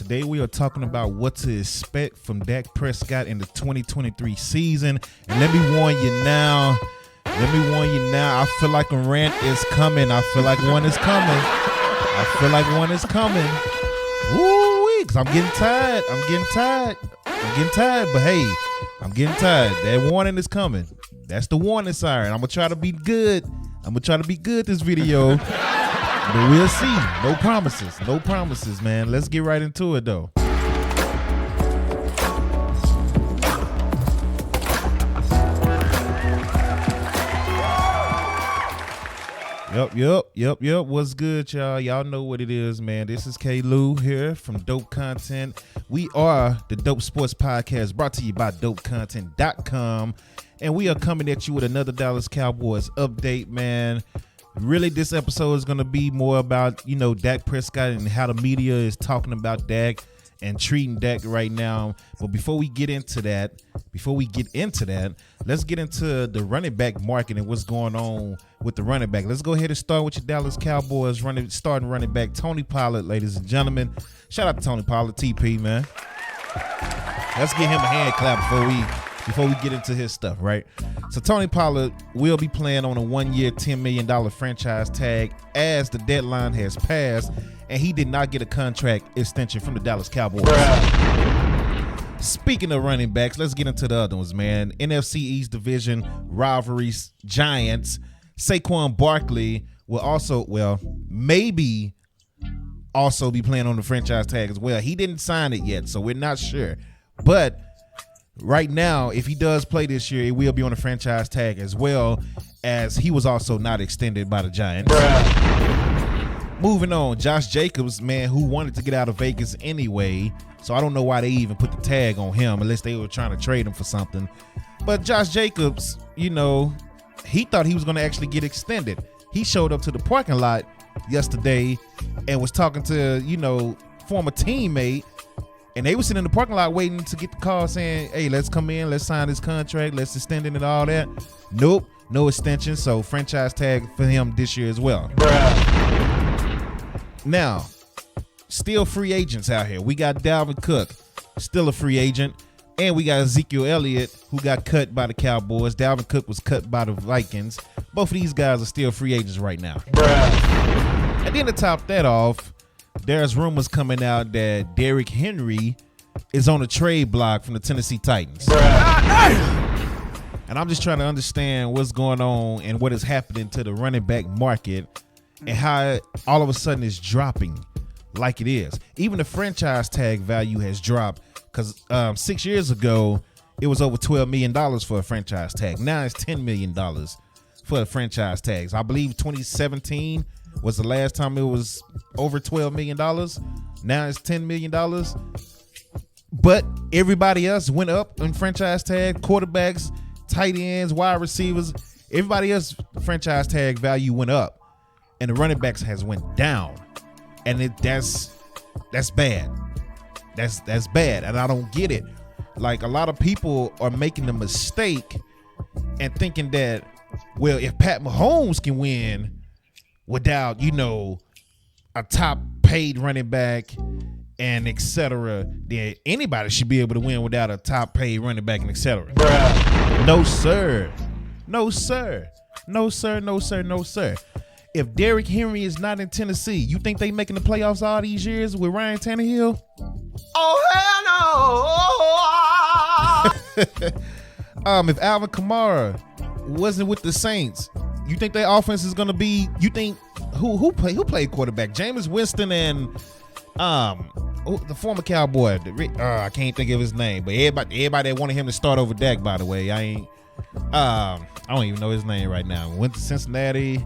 Today we are talking about what to expect from Dak Prescott in the 2023 season. And let me warn you now. I feel like a rant is coming. I feel like one is coming. Woo-wee, because I'm getting tired. But hey, I'm getting tired. That warning is coming. That's the warning siren. I'm going to try to be good. This video. But we'll see. No promises, man. Let's get right into it, though. Yep. What's good, y'all? Y'all know what it is, man. This is K. Lou here from Dope Content. We are the Dope Sports Podcast, brought to you by DopeContent.com. And we are coming at you with another Dallas Cowboys update, man. Really, this episode is going to be more about, Dak Prescott and how the media is talking about Dak and treating Dak right now. But before we get into that, let's get into the running back market and what's going on with the running back. Let's go ahead and start with your Dallas Cowboys starting running back, Tony Pollard, ladies and gentlemen. Shout out to Tony Pollard, TP, man. Let's give him a hand clap before we get into his stuff, right? So Tony Pollard will be playing on a 1-year, $10 million franchise tag as the deadline has passed, and he did not get a contract extension from the Dallas Cowboys. Speaking of running backs, let's get into the other ones, man. NFC East Division rivalries, Giants. Saquon Barkley will maybe also be playing on the franchise tag as well. He didn't sign it yet, so we're not sure. But right now, if he does play this year, it will be on the franchise tag as well, as he was also not extended by the Giants. Moving on, Josh Jacobs, man, who wanted to get out of Vegas anyway, so I don't know why they even put the tag on him unless they were trying to trade him for something. But Josh Jacobs, he thought he was going to actually get extended. He showed up to the parking lot yesterday and was talking to, former teammate. And they were sitting in the parking lot waiting to get the call saying, hey, let's come in, let's sign this contract, let's extend it and all that. Nope, no extension. So franchise tag for him this year as well. Now, still free agents out here. We got Dalvin Cook, still a free agent. And we got Ezekiel Elliott, who got cut by the Cowboys. Dalvin Cook was cut by the Vikings. Both of these guys are still free agents right now. And then to top that off, there's rumors coming out that Derrick Henry is on a trade block from the Tennessee Titans. And I'm just trying to understand what's going on and what is happening to the running back market and how all of a sudden it's dropping like it is. Even the franchise tag value has dropped because 6 years ago, it was over $12 million for a franchise tag. Now it's $10 million for the franchise tags. I believe 2017 was the last time it was over $12 million. Now it's $10 million. But everybody else went up in franchise tag, quarterbacks, tight ends, wide receivers. Everybody else franchise tag value went up, and the running backs has went down. And that's bad. That's bad, and I don't get it. Like, a lot of people are making the mistake and thinking that, well, if Pat Mahomes can win without, a top paid running back and etc., then anybody should be able to win without a top paid running back and etc. No, sir. If Derrick Henry is not in Tennessee, you think they making the playoffs all these years with Ryan Tannehill? Oh, hell no. If Alvin Kamara wasn't with the Saints, you think their offense is gonna be? You think who played quarterback? Jameis Winston and the former Cowboy. I can't think of his name, but everybody that wanted him to start over Dak. By the way, I don't even know his name right now. Went to Cincinnati.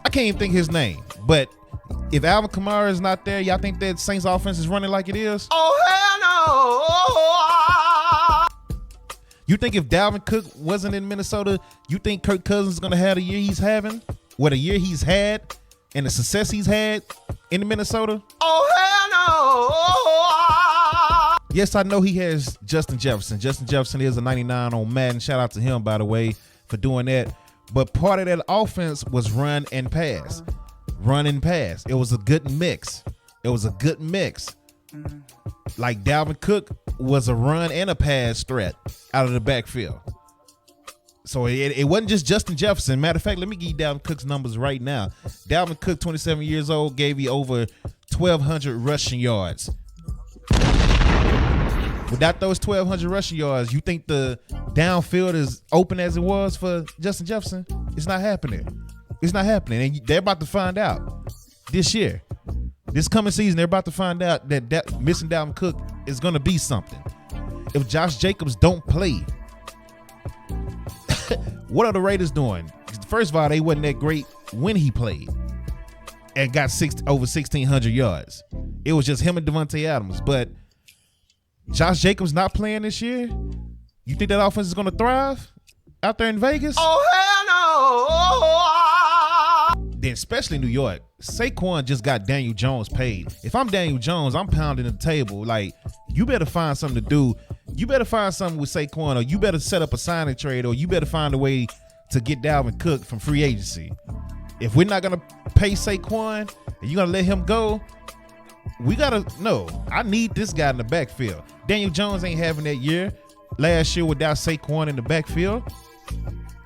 I can't even think his name. But if Alvin Kamara is not there, y'all think that Saints offense is running like it is? Oh, hell no. You think if Dalvin Cook wasn't in Minnesota, you think Kirk Cousins is going to have the year he's having? What a year he's had and the success he's had in Minnesota? Oh, hell no. Yes, I know he has Justin Jefferson. Justin Jefferson is a 99 on Madden. Shout out to him, by the way, for doing that. But part of that offense was run and pass. It was a good mix. Like Dalvin Cook was a run and a pass threat out of the backfield. So it wasn't just Justin Jefferson. Matter of fact, let me give you Dalvin Cook's numbers right now. Dalvin Cook, 27 years old, gave you over 1,200 rushing yards. Without those 1,200 rushing yards, you think the downfield is open as it was for Justin Jefferson? It's not happening. It's not happening. And they're about to find out this year. This coming season, they're about to find out that missing Dalvin Cook is going to be something. If Josh Jacobs don't play, what are the Raiders doing? First of all, they wasn't that great when he played and got over 1,600 yards. It was just him and Devontae Adams. But Josh Jacobs not playing this year? You think that offense is going to thrive out there in Vegas? Oh, hell no. Then especially New York. Saquon just got Daniel Jones paid. If I'm Daniel Jones, I'm pounding the table. Like, you better find something to do. You better find something with Saquon, or you better set up a signing trade, or you better find a way to get Dalvin Cook from free agency. If we're not going to pay Saquon and you're going to let him go, we got to know. I need this guy in the backfield. Daniel Jones ain't having that year last year without Saquon in the backfield.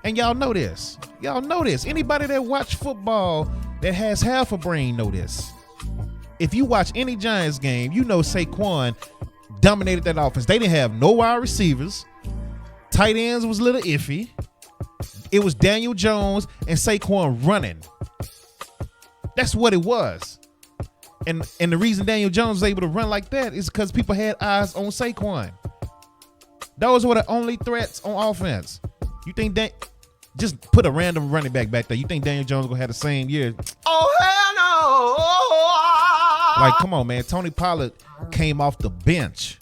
And y'all know this. Y'all know this. Anybody that watch football that has half a brain know this. If you watch any Giants game, you know Saquon dominated that offense. They didn't have no wide receivers. Tight ends was a little iffy. It was Daniel Jones and Saquon running. That's what it was. And the reason Daniel Jones was able to run like that is because people had eyes on Saquon. Those were the only threats on offense. You think that just put a random running back there. You think Daniel Jones gonna have the same year? Oh, hell no. Like, come on, man. Tony Pollard came off the bench.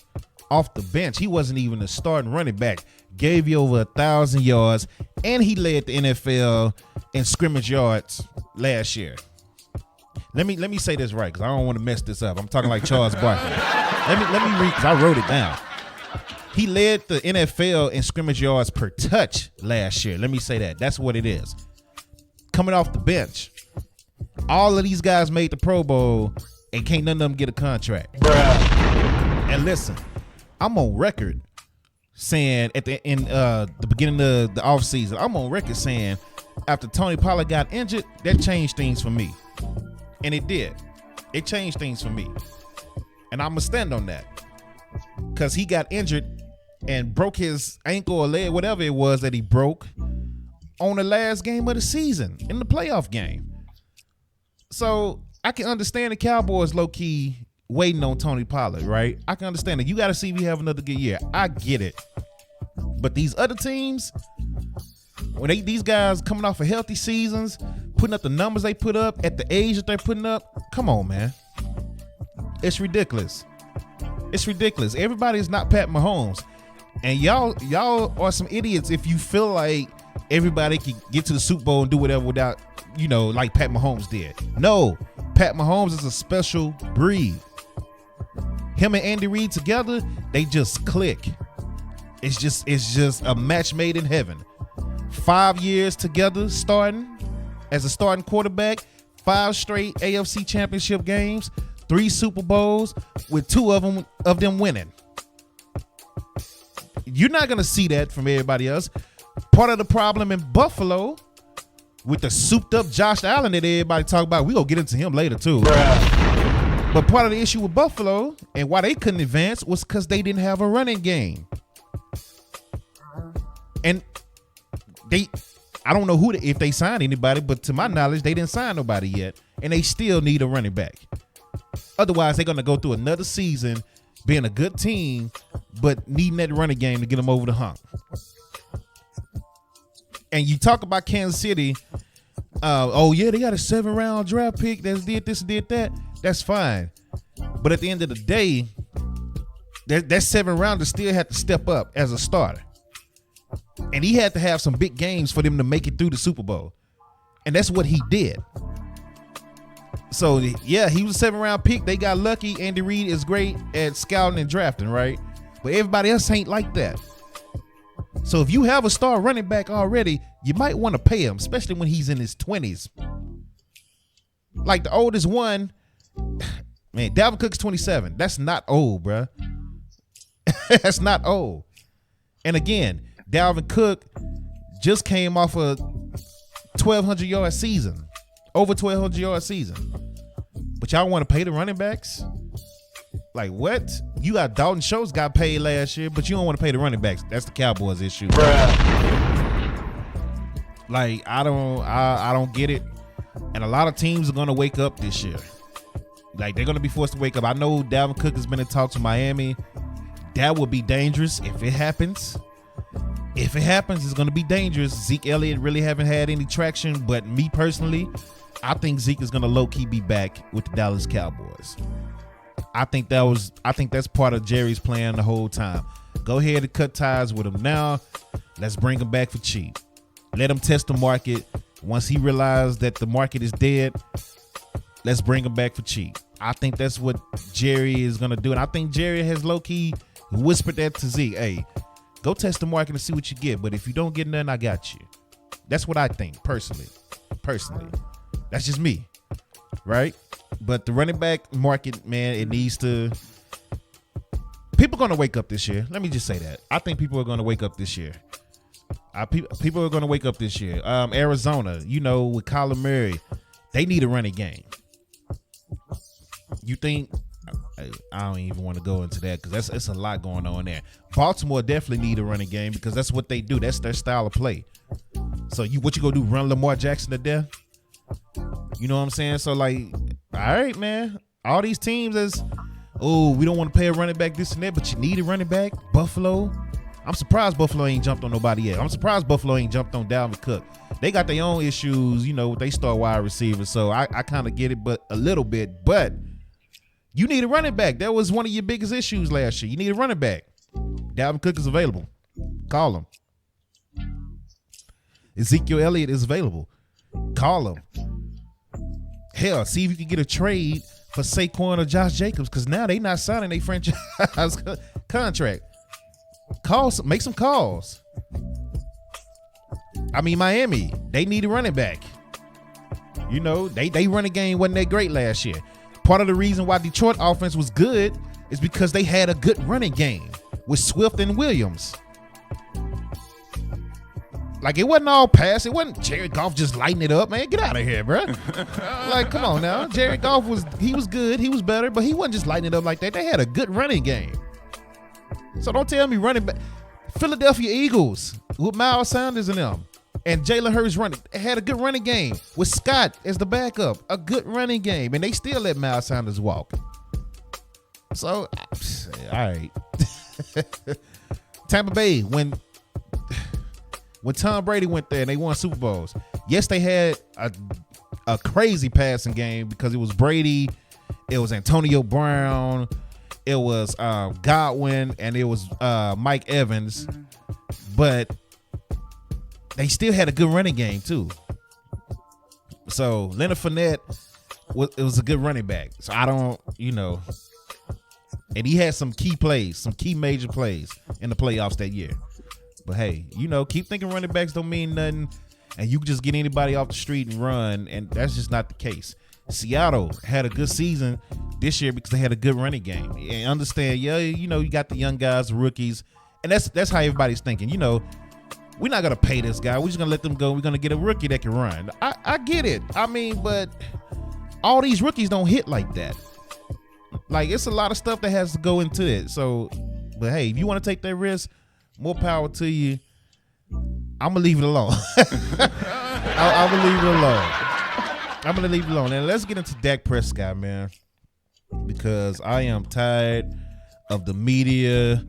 Off the bench. He wasn't even a starting running back. Gave you over 1,000 yards, and he led the NFL in scrimmage yards last year. Let me say this right, because I don't want to mess this up. I'm talking like Charles Barkley. Let me read, because I wrote it down. He led the NFL in scrimmage yards per touch last year. Let me say that. That's what it is. Coming off the bench. All of these guys made the Pro Bowl, and can't none of them get a contract. Bruh. And listen, I'm on record saying at the beginning of the offseason, I'm on record saying after Tony Pollard got injured, that changed things for me. And it did. It changed things for me. And I'm going to stand on that. Because he got injured and broke his ankle or leg, whatever it was that he broke, on the last game of the season, in the playoff game. So I can understand the Cowboys low-key waiting on Tony Pollard, right? I can understand it. You got to see if you have another good year. I get it. But these other teams, when these guys coming off of healthy seasons, putting up the numbers they put up at the age that they're putting up, come on, man. It's ridiculous. It's ridiculous. Everybody is not Pat Mahomes. And y'all are some idiots if you feel like everybody can get to the Super Bowl and do whatever without, like Pat Mahomes did. No, Pat Mahomes is a special breed. Him and Andy Reid together, they just click. It's just a match made in heaven. 5 years together starting as a starting quarterback, 5 straight AFC championship games, 3 Super Bowls with 2 of them winning. You're not going to see that from everybody else. Part of the problem in Buffalo with the souped up Josh Allen that everybody talk about, we going to get into him later too. Bruh. But part of the issue with Buffalo and why they couldn't advance was because they didn't have a running game. And I don't know if they signed anybody, but to my knowledge, they didn't sign nobody yet. And they still need a running back. Otherwise, they're going to go through another season being a good team, but needing that running game to get them over the hump. And you talk about Kansas City, they got a 7-round draft pick that did this and did that. That's fine. But at the end of the day, that 7-rounder still had to step up as a starter. And he had to have some big games for them to make it through the Super Bowl. And that's what he did. So, yeah, he was a 7-round pick. They got lucky. Andy Reid is great at scouting and drafting, right? But everybody else ain't like that. So if you have a star running back already, you might want to pay him, especially when he's in his 20s. Like the oldest one, Man, Dalvin Cook's 27. That's not old, bruh. That's not old. And again, Dalvin Cook just came off a 1,200 yard season. Over 1,200 yard season. But y'all want to pay the running backs? Like what? You got Dalton Schultz got paid last year, but you don't want to pay the running backs. That's the Cowboys issue. Like I don't get it. And a lot of teams are gonna wake up this year. Like they're gonna be forced to wake up. I know Dalvin Cook has been in talks with Miami. That would be dangerous if it happens. If it happens, it's gonna be dangerous. Zeke Elliott really haven't had any traction, but me personally, I think Zeke is gonna low-key be back with the Dallas Cowboys. I think that's part of Jerry's plan the whole time. Go ahead and cut ties with him now. Let's bring him back for cheap. Let him test the market. Once he realizes that the market is dead, let's bring him back for cheap. I think that's what Jerry is gonna do. And I think Jerry has low-key whispered that to Zeke. Hey, go test the market and see what you get. But if you don't get nothing, I got you. That's what I think, personally. That's just me. Right? But the running back market, man, it needs to. People are going to wake up this year. Let me just say that. I think people are going to wake up this year. People are going to wake up this year. Arizona, with Kyler Murray, they need a running game. You think? I don't even want to go into that because it's a lot going on there. Baltimore definitely need a running game because that's what they do. That's their style of play. So what you gonna do? Run Lamar Jackson to death? You know what I'm saying? So like, all right, man. All these teams we don't want to pay a running back this and that, but you need a running back. Buffalo. I'm surprised Buffalo ain't jumped on nobody yet. I'm surprised Buffalo ain't jumped on Dalvin Cook. They got their own issues, with they start wide receivers. So I kind of get it, but a little bit. But you need a running back. That was one of your biggest issues last year. You need a running back. Dalvin Cook is available. Call him. Ezekiel Elliott is available. Call him. Hell, see if you can get a trade for Saquon or Josh Jacobs because now they not signing a franchise contract. Make some calls. I mean, Miami, they need a running back. They running game wasn't that great last year. Part of the reason why Detroit offense was good is because they had a good running game with Swift and Williams. Like, it wasn't all pass. It wasn't Jared Goff just lighting it up, man. Get out of here, bro. Like, come on now. Jared Goff was good. He was better, but he wasn't just lighting it up like that. They had a good running game. So don't tell me running back. Philadelphia Eagles with Miles Sanders and them. And Jalen Hurts had a good running game with Scott as the backup. A good running game. And they still let Miles Sanders walk. So, all right. Tampa Bay, when Tom Brady went there and they won Super Bowls, yes, they had a crazy passing game because it was Brady, it was Antonio Brown, it was Godwin, and it was Mike Evans. But they still had a good running game too. So Leonard Fournette was a good running back. So I don't, and he had some key major plays in the playoffs that year. But hey, keep thinking running backs don't mean nothing, and you can just get anybody off the street and run, and that's just not the case. Seattle had a good season this year because they had a good running game. And understand, you got the young guys, rookies, and that's how everybody's thinking. We're not gonna pay this guy. We're just gonna let them go. We're gonna get a rookie that can run. I get it. I mean, but all these rookies don't hit like that. Like, it's a lot of stuff that has to go into it. So, but hey, if you want to take that risk, more power to you. I'm gonna leave it alone. I'm gonna leave it alone. I'm gonna leave it alone. And let's get into Dak Prescott, man, because I am tired of the media.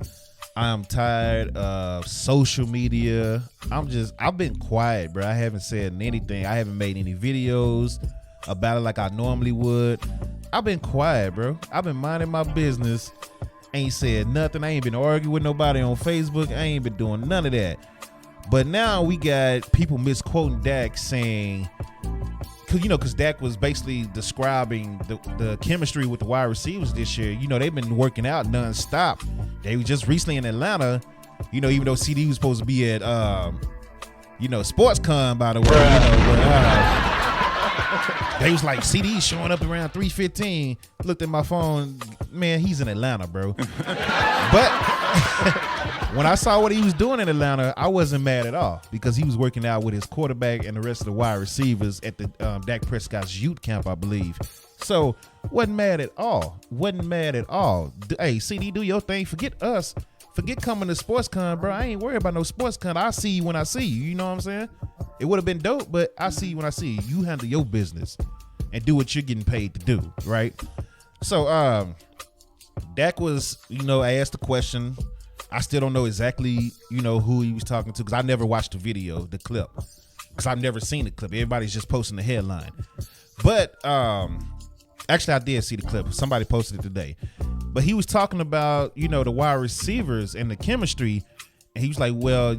I am tired of social media. I've been quiet, bro. I haven't said anything. I haven't made any videos about it like I normally would. I've been quiet, bro. I've been minding my business. Ain't said nothing. I ain't been arguing with nobody on Facebook. I ain't been doing none of that. But now we got people misquoting Dak, saying, because Dak was basically describing the chemistry with the wide receivers this year. They've been working out nonstop. They were just recently in Atlanta, even though CD was supposed to be at, SportsCon, by the way. They was like, CD showing up around 3:15. Looked at my phone, man, he's in Atlanta, bro. But when I saw what he was doing in Atlanta, I wasn't mad at all because he was working out with his quarterback and the rest of the wide receivers at the Dak Prescott's youth camp, I believe. So wasn't mad at all. Wasn't mad at all. Hey, CD, do your thing. Forget us. Forget coming to SportsCon, bro. I ain't worried about no SportsCon. I see you when I see you. You know what I'm saying? It would have been dope, but I see you when I see you. You handle your business and do what you're getting paid to do, right? So Dak was, I asked the question. I still don't know exactly, who he was talking to because I never watched the video, the clip, because I've never seen the clip. Everybody's just posting the headline. But actually, I did see the clip. Somebody posted it today. But he was talking about, the wide receivers and the chemistry. And he was like, well,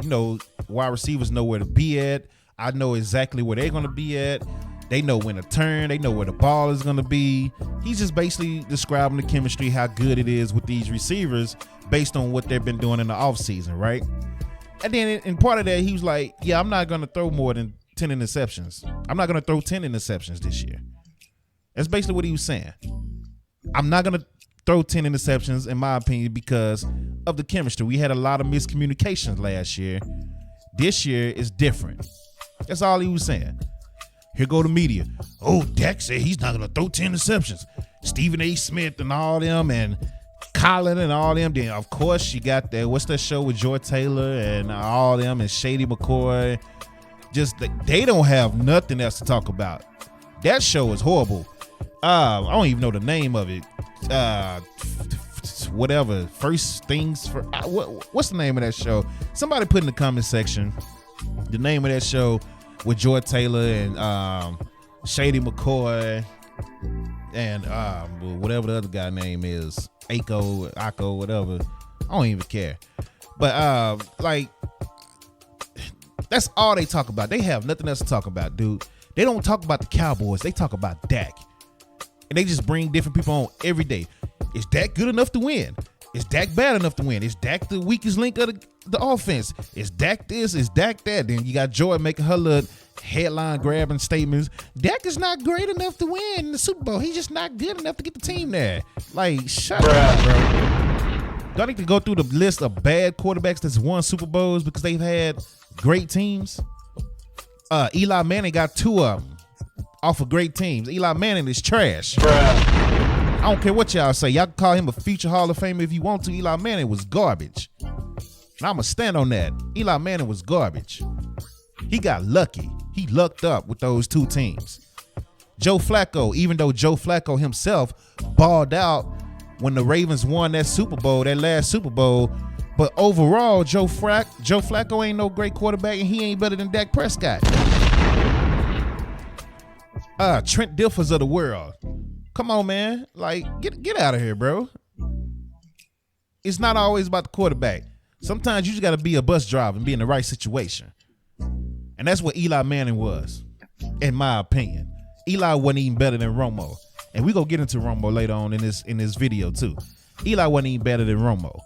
wide receivers know where to be at. I know exactly where they're going to be at. They know when to turn. They know where the ball is going to be. He's just basically describing the chemistry, how good it is with these receivers based on what they've been doing in the offseason, right? And then in part of that, he was like, yeah, I'm not going to throw more than 10 interceptions. I'm not going to throw 10 interceptions this year. That's basically what he was saying. I'm not going to throw 10 interceptions, in my opinion, because of the chemistry. We had a lot of miscommunications last year. This year is different. That's all he was saying. Here go the media. Oh, Dak said he's not going to throw 10 interceptions. Stephen A. Smith and all them and Colin and all them. Then, of course, you got that. What's that show with Joy Taylor and all them and Shady McCoy? Just, they don't have nothing else to talk about. That show is horrible. I don't even know the name of it. Whatever. First things for what's the name of that show? Somebody put in the comment section the name of that show with Joy Taylor and Shady McCoy and whatever the other guy name is, Ako, whatever. I don't even care. But that's all they talk about. They have nothing else to talk about, dude. They don't talk about the Cowboys. They talk about Dak. And they just bring different people on every day. Is Dak good enough to win? Is Dak bad enough to win? Is Dak the weakest link of the offense? Is Dak this? Is Dak that? Then you got Joy making her little headline grabbing statements. Dak is not great enough to win the Super Bowl. He's just not good enough to get the team there. Like, shut up, bro. Do I need to go through the list of bad quarterbacks that's won Super Bowls because they've had great teams? Eli Manning got 2 of them off of great teams. Eli Manning is trash. I don't care what y'all say. Y'all can call him a future Hall of Famer if you want to. Eli Manning was garbage. And I'm going to stand on that. Eli Manning was garbage. He got lucky. He lucked up with those 2 teams. Joe Flacco, even though Joe Flacco himself balled out when the Ravens won that Super Bowl, that last Super Bowl, but overall, Joe Flacco ain't no great quarterback, and he ain't better than Dak Prescott. Trent Dilfers of the world. Come on, man. Like, get out of here, bro. It's not always about the quarterback. Sometimes you just got to be a bus driver and be in the right situation. And that's what Eli Manning was, in my opinion. Eli wasn't even better than Romo. And we're going to get into Romo later on in this video, too. Eli wasn't even better than Romo.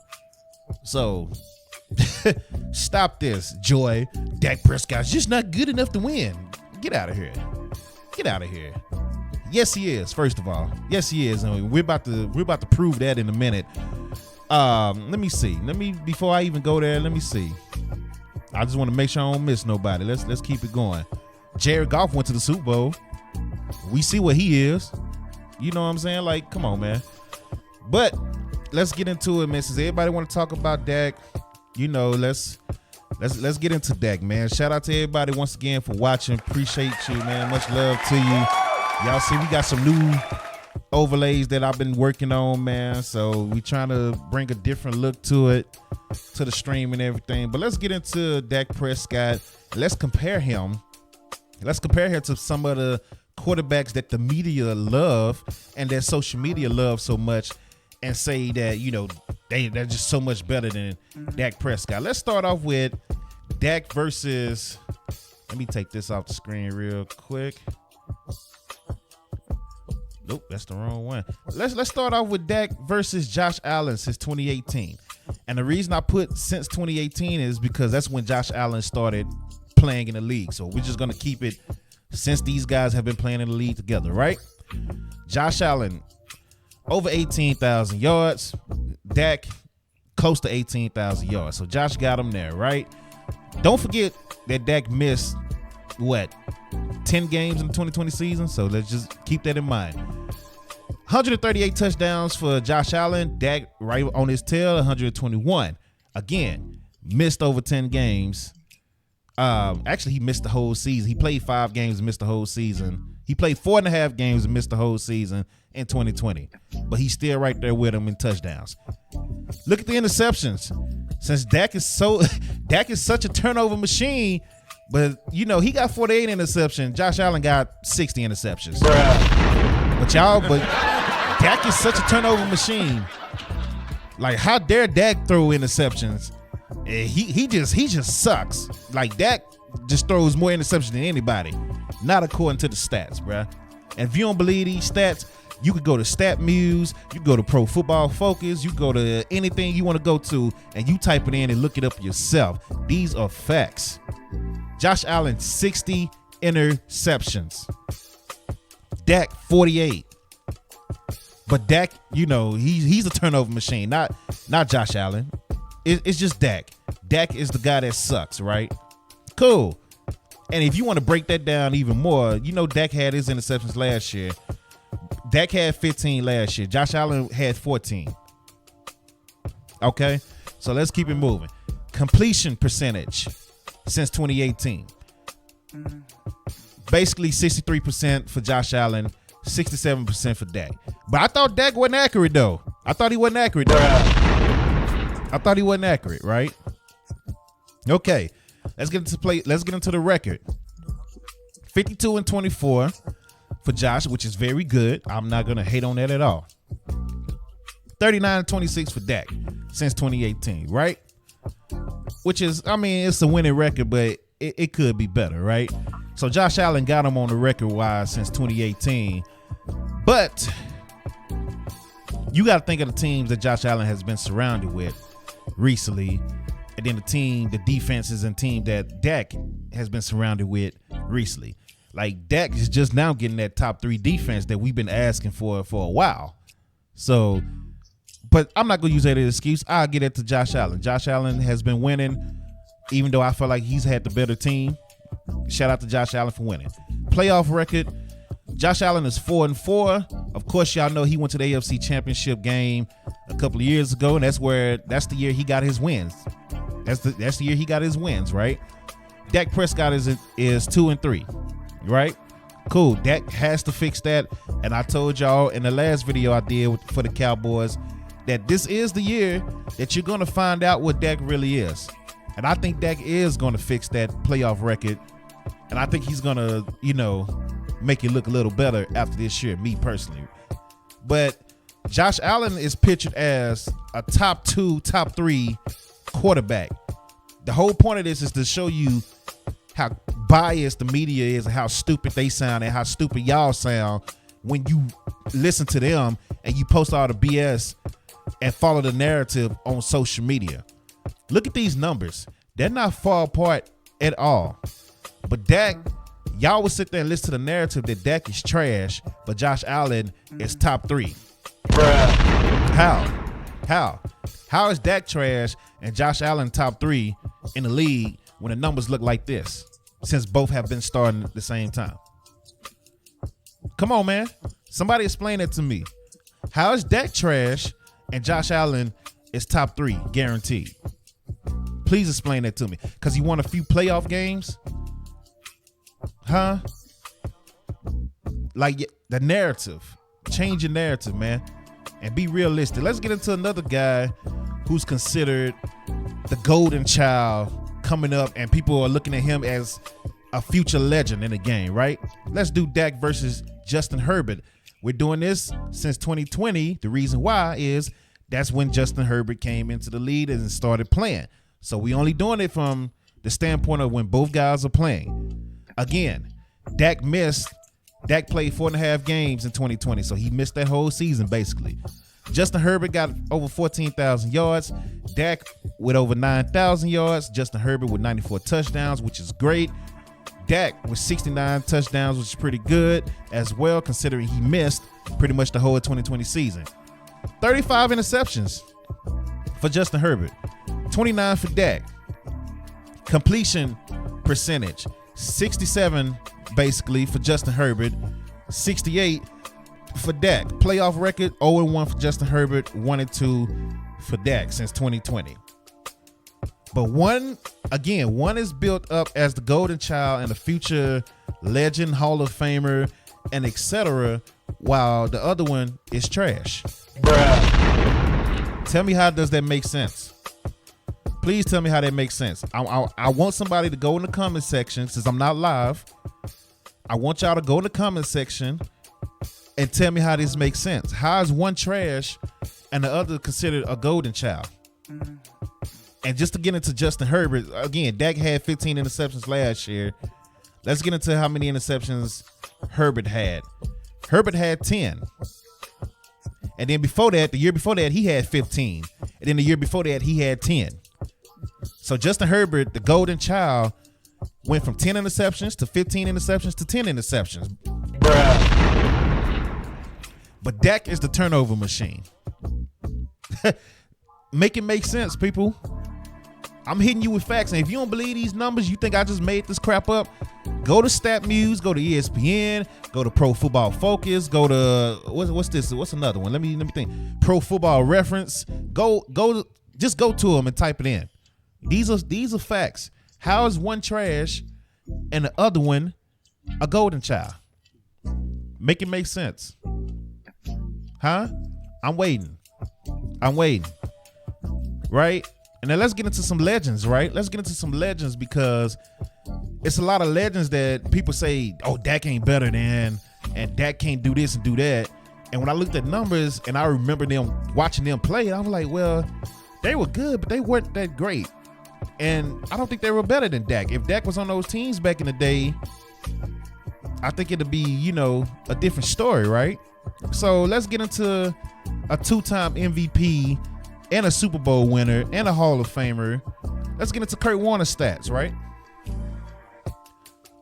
So, stop this, Joy. Dak Prescott's just not good enough to win. Get out of here. Get out of here. Yes, he is. First of all, yes, he is, and we're about to prove that in a minute. Let me see. Before I even go there, let me see. I just want to make sure I don't miss nobody. Let's keep it going. Jared Goff went to the Super Bowl. We see what he is. You know what I'm saying? Like, come on, man. But let's get into it, man. Since everybody want to talk about Dak, let's get into Dak, man. Shout out to everybody once again for watching. Appreciate you, man. Much love to you. Y'all see we got some new overlays that I've been working on, man. So we trying to bring a different look to it, to the stream and everything. But let's get into Dak Prescott. Let's compare him. Let's compare him to some of the quarterbacks that the media love and that social media love so much, and say that, they're just so much better than Dak Prescott. Let's start off with Dak versus, let me take this off the screen real quick. Nope, that's the wrong one. Let's start off with Dak versus Josh Allen since 2018. And the reason I put since 2018 is because that's when Josh Allen started playing in the league. So we're just going to keep it since these guys have been playing in the league together, right? Josh Allen, over 18,000 yards. Dak, close to 18,000 yards. So Josh got him there, right? Don't forget that Dak missed, 10 games in the 2020 season? So let's just keep that in mind. 138 touchdowns for Josh Allen. Dak right on his tail, 121. Again, missed over 10 games. Actually, he missed the whole season. He played 5 games and missed the whole season. He played 4.5 games and missed the whole season in 2020. But he's still right there with him in touchdowns. Look at the interceptions. Since Dak is such a turnover machine, but he got 48 interceptions. Josh Allen got 60 interceptions. But Dak is such a turnover machine. Like, how dare Dak throw interceptions? He just sucks. Like, Dak just throws more interceptions than anybody. Not according to the stats, bruh. And if you don't believe these stats, you could go to StatMuse, you go to Pro Football Focus, you go to anything you want to go to, and you type it in and look it up yourself. These are facts. Josh Allen, 60 interceptions. Dak, 48. But Dak, he's a turnover machine, not Josh Allen. It's just Dak. Dak is the guy that sucks, right? Cool. And if you want to break that down even more, Dak had his interceptions last year. Dak had 15 last year. Josh Allen had 14. Okay? So let's keep it moving. Completion percentage since 2018. Basically 63% for Josh Allen, 67% for Dak. But I thought Dak wasn't accurate, though. I thought he wasn't accurate, right? Okay. Let's get into the record. 52-24 for Josh, which is very good. I'm not going to hate on that at all. 39-26 for Dak since 2018, right? Which is, it's a winning record, but it could be better, right? So Josh Allen got him on the record-wise since 2018. But you got to think of the teams that Josh Allen has been surrounded with recently, and then the defenses and team that Dak has been surrounded with recently. Like, Dak is just now getting that top 3 defense that we've been asking for a while. So, but I'm not going to use that as an excuse. I'll get it to Josh Allen. Josh Allen has been winning, even though I feel like he's had the better team. Shout out to Josh Allen for winning. Playoff record, Josh Allen is 4-4. Of course, y'all know he went to the AFC Championship game a couple of years ago, and that's the year he got his wins. That's the year he got his wins, right? Dak Prescott is 2-3, right? Cool. Dak has to fix that, and I told y'all in the last video I did for the Cowboys that this is the year that you're going to find out what Dak really is. And I think Dak is going to fix that playoff record, and I think he's going to, make it look a little better after this year, me personally. But Josh Allen is pictured as a top 2, top 3 quarterback. The whole point of this is to show you how biased the media is and how stupid they sound and how stupid y'all sound when you listen to them and you post all the BS and follow the narrative on social media. Look at these numbers. They're not far apart at all. But Dak, y'all would sit there and listen to the narrative that Dak is trash, but Josh Allen is top 3. How is Dak trash and Josh Allen top 3 in the league when the numbers look like this, since both have been starting at the same time? Come on, man. Somebody explain it to me. How is Dak trash and Josh Allen is top 3 guaranteed? Please explain that to me. Because he won a few playoff games? Huh? Like, the narrative. Change your narrative, man. And be realistic. Let's get into another guy who's considered the golden child coming up, and people are looking at him as a future legend in the game, right? Let's do Dak versus Justin Herbert. We're doing this since 2020. The reason why is that's when Justin Herbert came into the league and started playing. So we only doing it from the standpoint of when both guys are playing. Again, Dak played 4.5 games in 2020, so he missed that whole season basically. Justin Herbert got over 14,000 yards. Dak with over 9,000 yards. Justin Herbert with 94 touchdowns, which is great. Dak with 69 touchdowns, which is pretty good as well, considering he missed pretty much the whole 2020 season. 35 interceptions for Justin Herbert. 29 for Dak. Completion percentage, 67 basically for Justin Herbert, 68 for Dak. Playoff record, 0-1 for Justin Herbert, 1-2 for Dak since 2020. But one is built up as the golden child and the future legend, Hall of Famer, and etc., while the other one is trash. Bruh. Tell me, how does that make sense? Please tell me how that makes sense. I want somebody to go in the comment section, since I'm not live. I want y'all to go in the comment section and tell me how this makes sense. How is one trash and the other considered a golden child? And just to get into Justin Herbert, again, Dak had 15 interceptions last year. Let's get into how many interceptions Herbert had. Herbert had 10. And then before that, the year before that, he had 15. And then the year before that, he had 10. So Justin Herbert, the golden child, went from 10 interceptions to 15 interceptions to 10 interceptions. Bruh. But Dak is the turnover machine. Make it make sense, people. I'm hitting you with facts. And if you don't believe these numbers, you think I just made this crap up, go to StatMuse, go to ESPN, go to Pro Football Focus, go to what's this? What's another one? Let me think. Pro Football Reference. Just go to them and type it in. These are facts. How is one trash and the other one a golden child? Make it make sense. Huh? I'm waiting. Right? And then let's get into some legends, right? Let's get into some legends, because it's a lot of legends that people say, oh, Dak ain't better than, and Dak can't do this and do that. And when I looked at numbers and I remember them watching them play, I was like, well, they were good, but they weren't that great. And I don't think they were better than Dak. If Dak was on those teams back in the day, I think it'd be, a different story, right? So let's get into a two-time MVP and a Super Bowl winner and a Hall of Famer. Let's get into Kurt Warner's stats, right?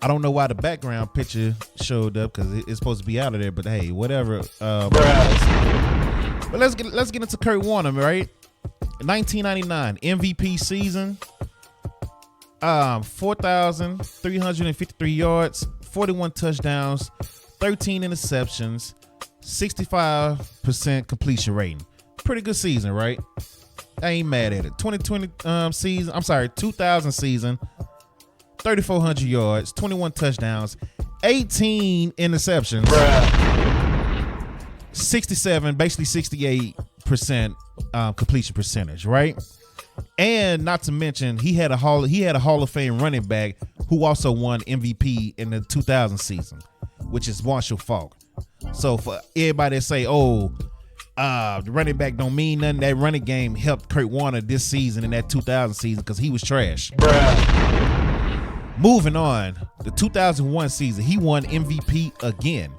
I don't know why the background picture showed up, because it's supposed to be out of there, but hey, whatever. But let's get into Kurt Warner, right? 1999 MVP season, 4,353 yards, 41 touchdowns, 13 interceptions, 65% completion rating. Pretty good season, right? I ain't mad at it. 2000 season, 3,400 yards, 21 touchdowns, 18 interceptions, 67, basically 68% completion percentage, right? And not to mention, he had a Hall of Fame running back who also won MVP in the 2000 season, which is Marshall Faulk. So for everybody that say, oh, the running back don't mean nothing, that running game helped Kurt Warner this season in that 2000 season, because he was trash. Moving on, the 2001 season, he won MVP again.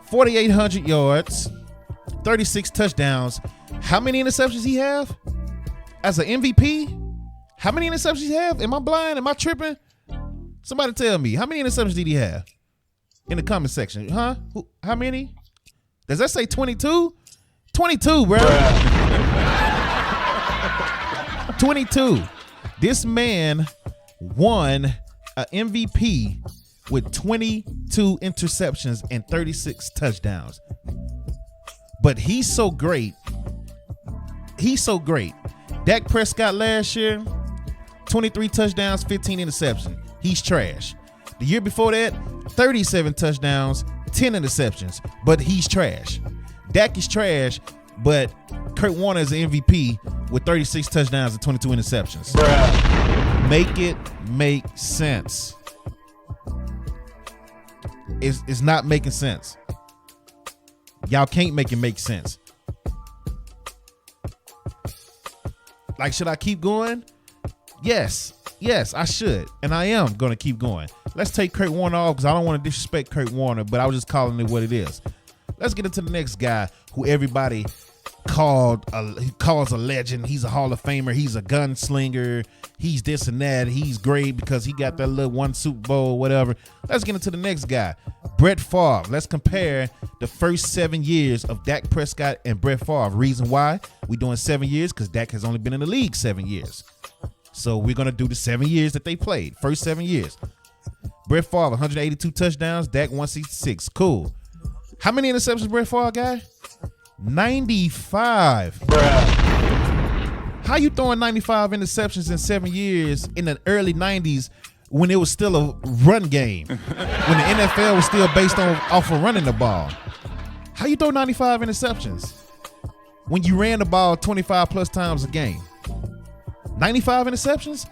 4,800 yards, 36 touchdowns. How many interceptions he have as an MVP? How many interceptions he have? Am I blind? Am I tripping? Somebody tell me. How many interceptions did he have? In the comment section. Huh? How many? Does that say 22? 22, bro. 22. This man won an MVP with 22 interceptions and 36 touchdowns. But he's so great. Dak Prescott last year, 23 touchdowns, 15 interceptions. He's trash. The year before that, 37 touchdowns, 10 interceptions, but he's trash. Dak is trash, but Kurt Warner is an MVP with 36 touchdowns and 22 interceptions. Bruh. Make it make sense. It's not making sense. Y'all can't make it make sense. Like, should I keep going? Yes, I should. And I am going to keep going. Let's take Kurt Warner off, because I don't want to disrespect Kurt Warner, but I was just calling it what it is. Let's get into the next guy who everybody he calls a legend. He's a Hall of Famer. He's a gunslinger. He's this and that. He's great because he got that little one Super Bowl, whatever. Let's get into the next guy, Brett Favre. Let's compare the first 7 years of Dak Prescott and Brett Favre. Reason why we doing 7 years, because Dak has only been in the league 7 years. So we're gonna do the 7 years that they played. First 7 years. Brett Favre, 182 touchdowns. Dak 166. Cool. How many interceptions Brett Favre got? 95. Bruh. How you throwing 95 interceptions in 7 years in the early 90s when it was still a run game? When the NFL was still based off of running the ball. How you throw 95 interceptions when you ran the ball 25 plus times a game? 95 interceptions?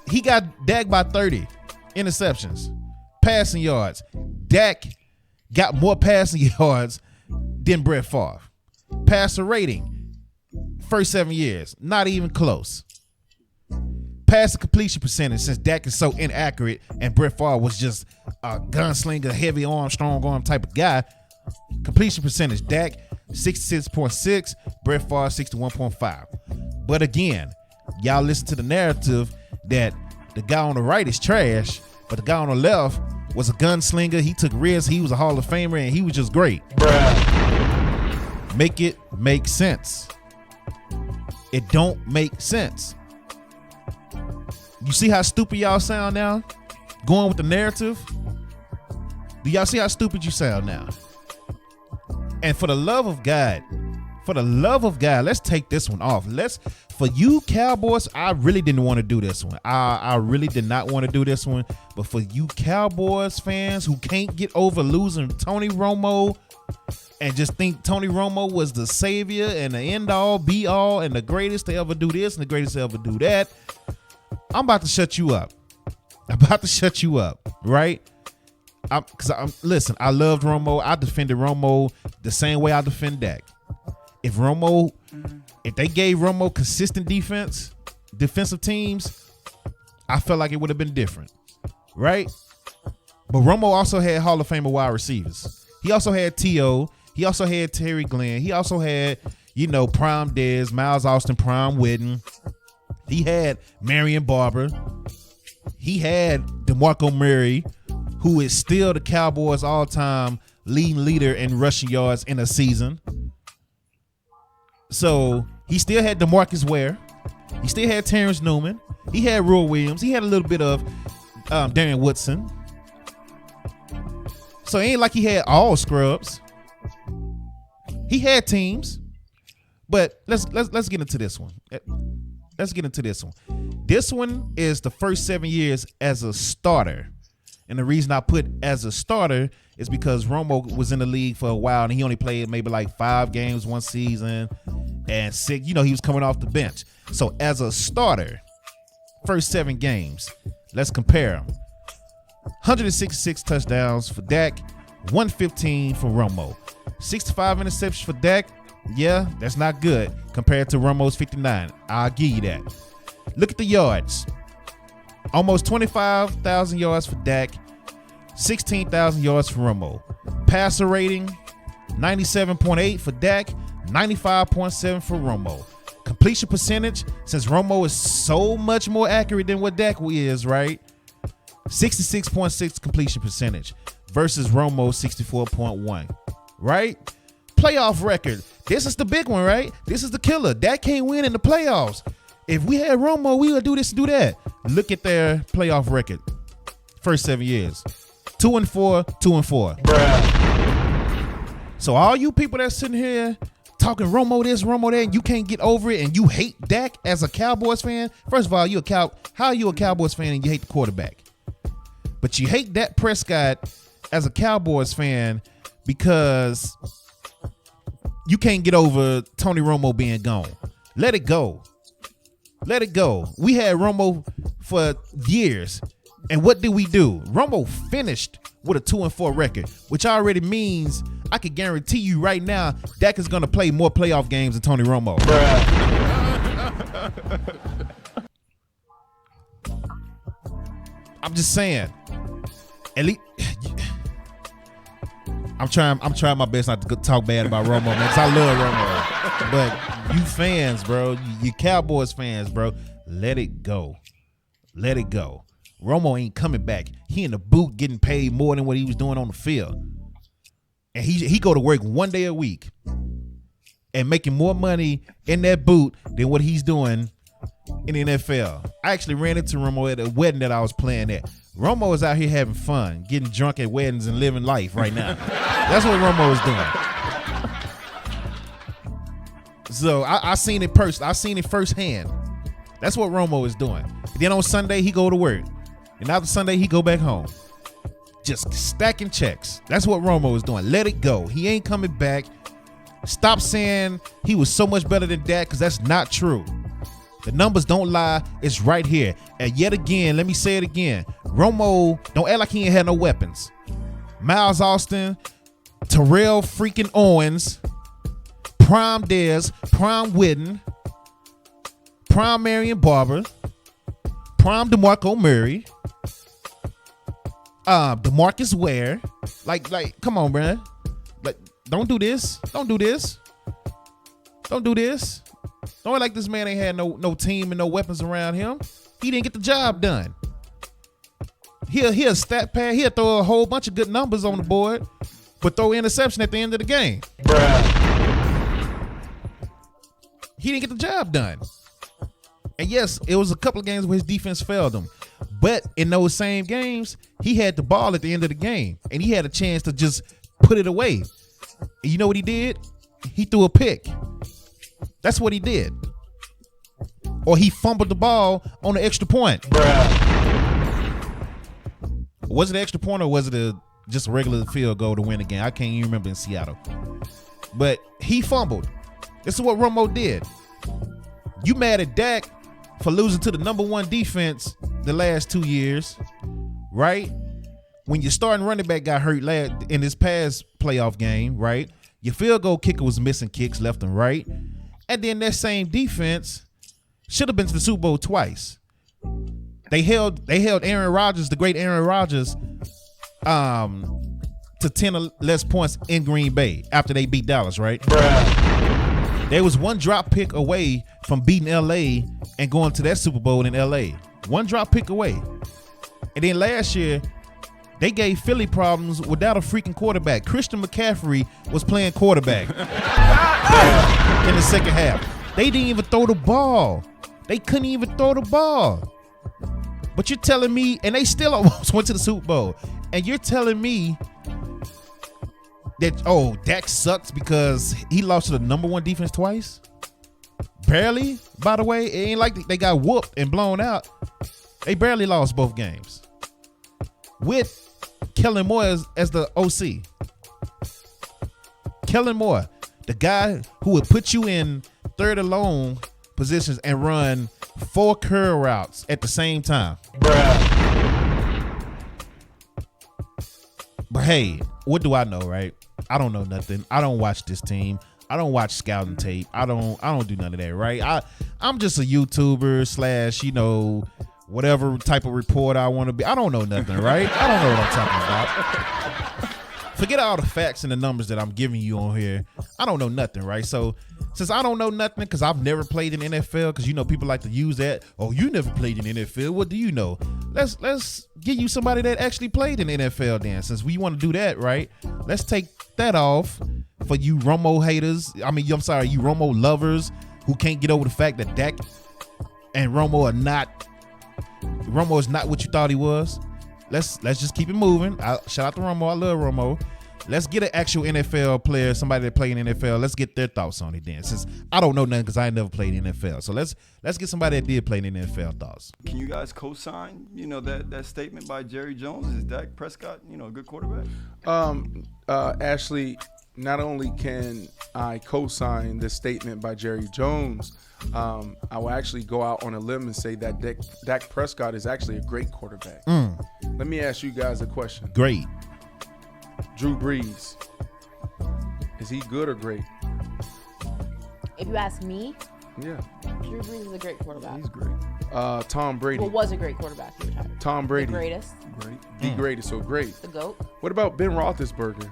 He got Dak by 30 interceptions. Passing yards. Dak got more passing yards than Brett Favre. Passer rating, first 7 years, not even close. Pass completion percentage, since Dak is so inaccurate and Brett Favre was just a gunslinger, heavy arm, strong arm type of guy. Completion percentage, Dak 66.6, Brett Favre 61.5. But again, y'all listen to the narrative that the guy on the right is trash, but the guy on the left was a gunslinger. He took risks. He was a Hall of Famer, and he was just great. Bruh. Make it make sense. It don't make sense. You see how stupid y'all sound now? Going with the narrative? Do y'all see how stupid you sound now? And for the love of God, let's take this one off. For you Cowboys, I really didn't want to do this one. I really did not want to do this one. But for you Cowboys fans who can't get over losing Tony Romo and just think Tony Romo was the savior and the end all be all and the greatest to ever do this and the greatest to ever do that, I'm about to shut you up. Right? Listen, I loved Romo. I defended Romo the same way I defend Dak. If they gave Romo consistent defensive teams, I felt like it would have been different, right? But Romo also had Hall of Famer wide receivers. He also had T.O. He also had Terry Glenn. He also had, Prime Dez, Miles Austin, Prime Witten. He had Marion Barber. He had DeMarco Murray, who is still the Cowboys' all-time leading leader in rushing yards in a season. So he still had DeMarcus Ware. He still had Terrence Newman. He had Roy Williams. He had a little bit of Darren Woodson. So it ain't like he had all scrubs. He had teams. But let's get into this one. This one is the first 7 years as a starter. And the reason I put as a starter is because Romo was in the league for a while and he only played maybe like 5 games one season and 6, he was coming off the bench. So as a starter, first 7 games, let's compare them. 166 touchdowns for Dak, 115 for Romo. 65 interceptions for Dak. Yeah, that's not good compared to Romo's 59. I'll give you that. Look at the yards. Almost 25,000 yards for Dak, 16,000 yards for Romo. Passer rating, 97.8 for Dak, 95.7 for Romo. Completion percentage, since Romo is so much more accurate than what Dak is, right? 66.6 completion percentage versus Romo 64.1, right? Playoff record. This is the big one, right? This is the killer. Dak can't win in the playoffs. If we had Romo, we would do this and do that. Look at their playoff record. First 7 years. 2-4, 2-4. Bruh. So all you people that's sitting here talking Romo this, Romo that, and you can't get over it and you hate Dak as a Cowboys fan. First of all, how are you a Cowboys fan and you hate the quarterback? But you hate Dak Prescott as a Cowboys fan because you can't get over Tony Romo being gone. Let it go. Let it go. We had Romo for years. And what did we do? Romo finished with a 2-4 record, which already means I can guarantee you right now Dak is going to play more playoff games than Tony Romo. I'm just saying. At least I'm trying my best not to talk bad about Romo, man, because I love Romo. But you fans, bro, you Cowboys fans, bro, let it go. Let it go. Romo ain't coming back. He in the booth getting paid more than what he was doing on the field. And he go to work one day a week and making more money in that booth than what he's doing in the NFL. I actually ran into Romo at a wedding that I was playing at. Romo is out here having fun, getting drunk at weddings and living life right now. That's what Romo is doing. So I seen it I seen it firsthand. That's what Romo is doing. Then on Sunday he go to work, and after Sunday he go back home, just stacking checks. That's what Romo is doing. Let it go. He ain't coming back. Stop saying he was so much better than Dak, because that's not true. The numbers don't lie. It's right here. And yet again, let me say it again. Romo, don't act like he ain't had no weapons. Miles Austin, Terrell freaking Owens, Prime Dez, Prime Witten, Prime Marion Barber, Prime DeMarco Murray, DeMarcus Ware. Like, come on, man. Like, don't do this. Don't do this. Don't do this. Don't act like this man ain't had no team and no weapons around him. He didn't get the job done. He'll stat pad. He'll throw a whole bunch of good numbers on the board, but throw interception at the end of the game. Bruh. He didn't get the job done. And yes, it was a couple of games where his defense failed him. But in those same games, he had the ball at the end of the game, and he had a chance to just put it away. And you know what he did? He threw a pick. That's what he did. Or he fumbled the ball on the extra point. Bruh. Was it an extra point, or was it just a regular field goal to win the game? I can't even remember in Seattle. But he fumbled. This is what Romo did. You mad at Dak for losing to the number one defense the last 2 years, right? When your starting running back got hurt in this past playoff game, right? Your field goal kicker was missing kicks left and right. And then that same defense should have been to the Super Bowl twice. They held Aaron Rodgers, the great Aaron Rodgers, to 10 or less points in Green Bay after they beat Dallas, right? Bruh. They was one drop pick away from beating LA and going to that Super Bowl in LA. One drop pick away. And then last year, they gave Philly problems without a freaking quarterback. Christian McCaffrey was playing quarterback in the second half. They didn't even throw the ball. They couldn't even throw the ball. But you're telling me, and they still almost went to the Super Bowl, and you're telling me that, Dak sucks because he lost to the number one defense twice? Barely, by the way. It ain't like they got whooped and blown out. They barely lost both games. With Kellen Moore as the OC. Kellen Moore, the guy who would put you in third and long positions and run 4 curl routes at the same time. Bruh. But hey, what do I know, right? I don't know nothing. I don't watch this team. I don't watch scouting tape. I don't do none of that, right? I'm just a YouTuber / whatever type of reporter I want to be. I don't know nothing, right? I don't know what I'm talking about. Forget all the facts and the numbers that I'm giving you on here. I don't know nothing, right? So since I don't know nothing, because I've never played in NFL, because people like to use that. Oh, you never played in NFL. What do you know? Let's get you somebody that actually played in NFL then. Since we want to do that, right? Let's take that off for you Romo haters. You Romo lovers who can't get over the fact that Dak and Romo is not what you thought he was. Let's just keep it moving. Shout out to Romo. I love Romo. Let's get an actual NFL player, somebody that played in NFL. Let's get their thoughts on it then. Since I don't know nothing because I ain't never played in NFL. So let's get somebody that did play in NFL thoughts. Can you guys co-sign, that statement by Jerry Jones? Is Dak Prescott, a good quarterback? Ashley, not only can I co-sign this statement by Jerry Jones, I will actually go out on a limb and say that Dak Prescott is actually a great quarterback. Let me ask you guys a question. Great. Drew Brees, is he good or great? If you ask me, yeah, Drew Brees is a great quarterback. He's great. Tom Brady. Well, was a great quarterback. He retired. Tom Brady. The greatest. Great. The greatest, so great. The GOAT. What about Ben Roethlisberger?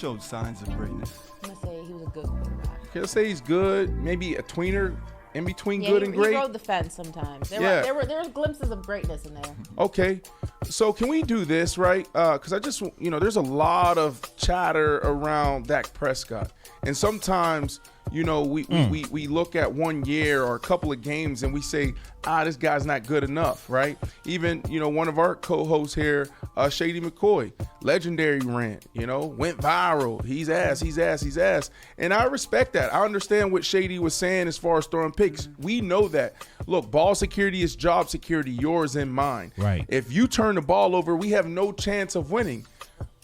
showed signs of greatness. I'm gonna say he was a good quarterback. He'll say he's good, maybe a tweener in between Yeah, good he, and great. He rode the fence sometimes. Yeah. There were glimpses of greatness in there. Okay, so can we do this, right? Because I just, there's a lot of chatter around Dak Prescott. And sometimes, we look at 1 year or a couple of games and we say, this guy's not good enough, right? Even, one of our co-hosts here, Shady McCoy, legendary rant, went viral. He's ass. And I respect that. I understand what Shady was saying as far as throwing picks. We know that. Look, ball security is job security, yours and mine. Right. If you turn the ball over, we have no chance of winning.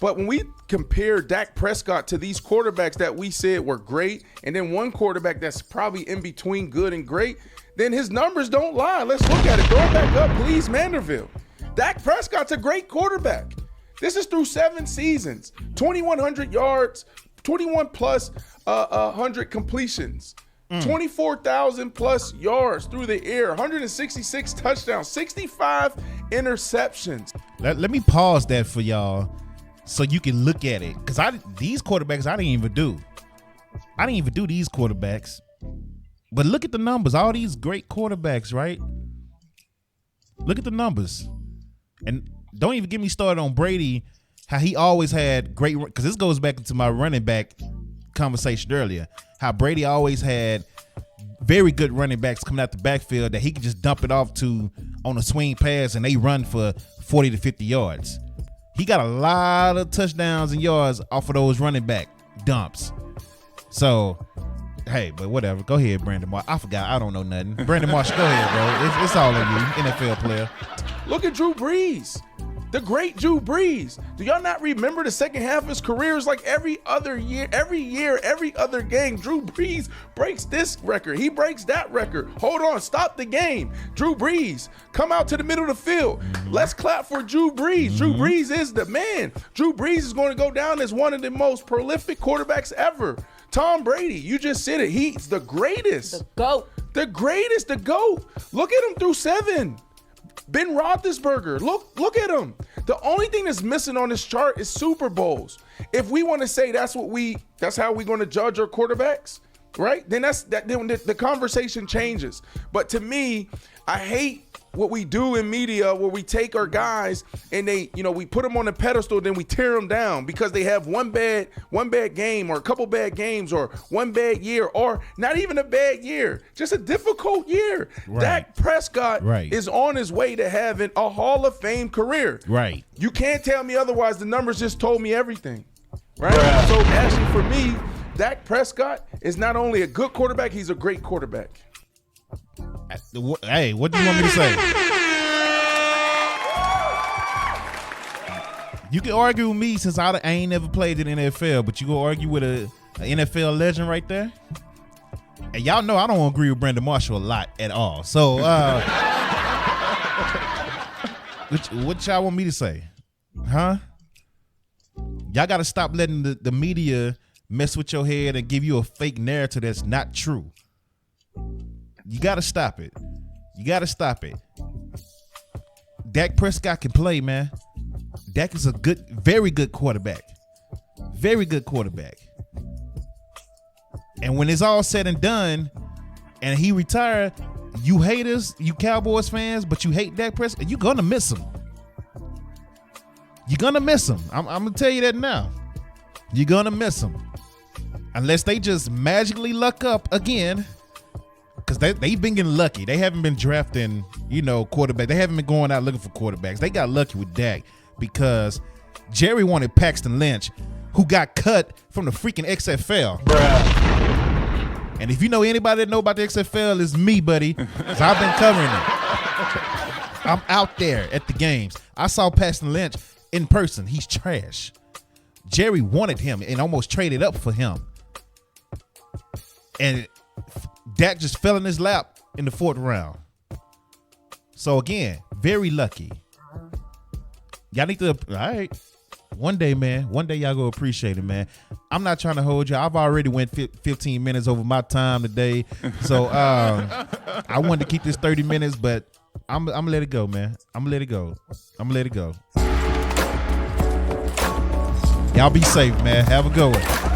But when we compare Dak Prescott to these quarterbacks that we said were great, and then one quarterback that's probably in between good and great, then his numbers don't lie. Let's look at it. Throw it back up, please, Manderville. Dak Prescott's a great quarterback. This is through 7 seasons, 2,100 yards, 21 plus 100 completions, 24,000 plus yards through the air, 166 touchdowns, 65 interceptions. Let me pause that for y'all so you can look at it. Because these quarterbacks I didn't even do. I didn't even do these quarterbacks. But look at the numbers. All these great quarterbacks, right? Look at the numbers. And don't even get me started on Brady, how he always had great, because this goes back into my running back conversation earlier, how Brady always had very good running backs coming out the backfield that he could just dump it off to on a swing pass and they run for 40 to 50 yards. He got a lot of touchdowns and yards off of those running back dumps. So, hey, but whatever. Go ahead, Brandon Marsh. I forgot. I don't know nothing. Brandon Marsh, go ahead, bro. It's all on you, NFL player. Look at Drew Brees, the great Drew Brees. Do y'all not remember the second half of his career is like every other year, every other game? Drew Brees breaks this record. He breaks that record. Hold on, stop the game. Drew Brees, come out to the middle of the field. Let's clap for Drew Brees. Drew Brees is the man. Drew Brees is going to go down as one of the most prolific quarterbacks ever. Tom Brady, you just said it. He's the greatest. The GOAT. The greatest, the GOAT. Look at him through 7. Ben Roethlisberger, look at him. The only thing that's missing on this chart is Super Bowls. If we want to say that's how we're going to judge our quarterbacks, right? Then then the conversation changes. But to me, I hate what we do in media where we take our guys and we put them on a pedestal, then we tear them down because they have one bad game or a couple bad games or one bad year or not even a bad year, just a difficult year. Right. Dak Prescott is on his way to having a Hall of Fame career. Right. You can't tell me otherwise. The numbers just told me everything. Right? So actually for me, Dak Prescott is not only a good quarterback, he's a great quarterback. Hey, what do you want me to say? You can argue with me since I ain't never played in the NFL, but you go argue with a NFL legend right there? And y'all know I don't agree with Brandon Marshall a lot at all. So, what y'all want me to say? Huh? Y'all got to stop letting the media mess with your head and give you a fake narrative that's not true. You got to stop it. Dak Prescott can play, man. Dak is a very good quarterback. Very good quarterback. And when it's all said and done and he retired, you haters, you Cowboys fans, but you hate Dak Prescott, you're going to miss him. You're going to miss him. I'm going to tell you that now. You're going to miss him. Unless they just magically luck up again. Because they've been getting lucky. They haven't been drafting, quarterback. They haven't been going out looking for quarterbacks. They got lucky with Dak because Jerry wanted Paxton Lynch, who got cut from the freaking XFL. Bruh. And if you know anybody that know about the XFL, it's me, buddy. Because I've been covering it. I'm out there at the games. I saw Paxton Lynch in person. He's trash. Jerry wanted him and almost traded up for him. And Dak just fell in his lap in the 4th round. So again, very lucky. Y'all need to, all right. One day, man. One day y'all go appreciate it, man. I'm not trying to hold you. I've already went 15 minutes over my time today. So I wanted to keep this 30 minutes, but I'm going to let it go, man. I'm going to let it go. Y'all be safe, man. Have a good one.